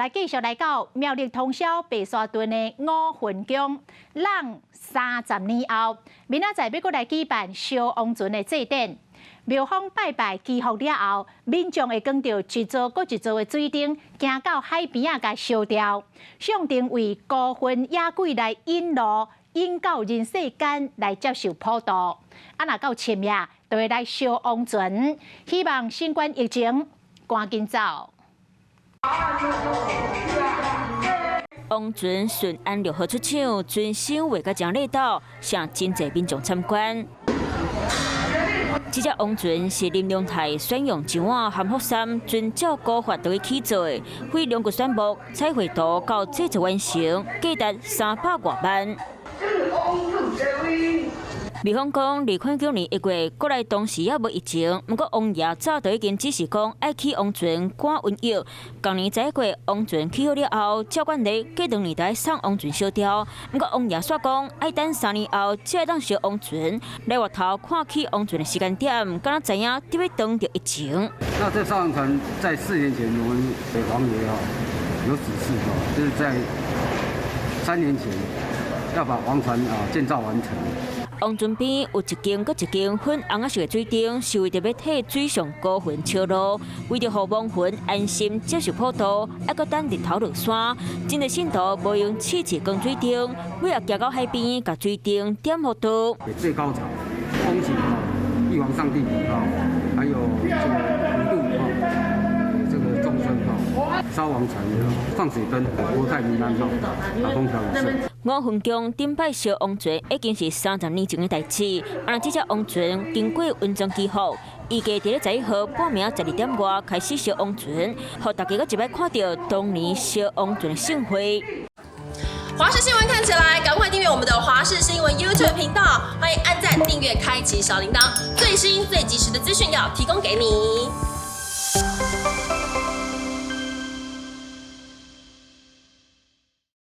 来继续来到苗栗通霄白沙屯的五分宫，让30年后，明仔载要过来举办烧王船的祭典。庙方拜拜祈福了后，民众会跟着一座搁一座的水灯，行到海边啊，甲烧掉，象征为孤魂野鬼来引路，引到人世间来接受普渡。啊，若到深夜，就会来烧王船，希望新冠疫情赶紧走。 王船顺安6号出场，船首画甲正礼道，向真侪民众参观。这只王船是林良泰选用一碗含福衫，遵照古法度去起做，费两骨选木、彩绘图到制作完成，价值300多万。 庙方讲，2009年1月过来当时也无疫情，不过王爷早就已经指示讲爱起王船赶瘟疫。今年1月王船起好了后，照惯例过2年才送王船烧掉。不过王爷说讲爱等3年后才会当烧王船。来外头看起王船的时间点，敢若知影特别等着疫情。那这上船在4年前，我们王爷有指示就是在3年前要把王船建造完成。 王船边有一间搁一间粉红色的水灯，是为着要替水上孤魂烧路，为着让亡魂安心接受普渡，还搁等日头落山。真侪信徒无用试光水灯，尾也行到海边，甲水灯点火灯。最高潮，恭请玉皇上帝还有这个普渡这个众生烧王船放水灯，国泰民安打空调仪式。 五分宫顶摆烧王船已经是30年前的代志。啊，这只王船经过温泉祈福，预计伫咧11号半暝12点外开始烧王船，互大家搁一摆看到当年烧王船的盛会。华视新闻看起来，赶快订阅我们的华视新闻 YouTube 频道，欢迎按赞、订阅、开启小铃铛，最新最及时的资讯要提供给你。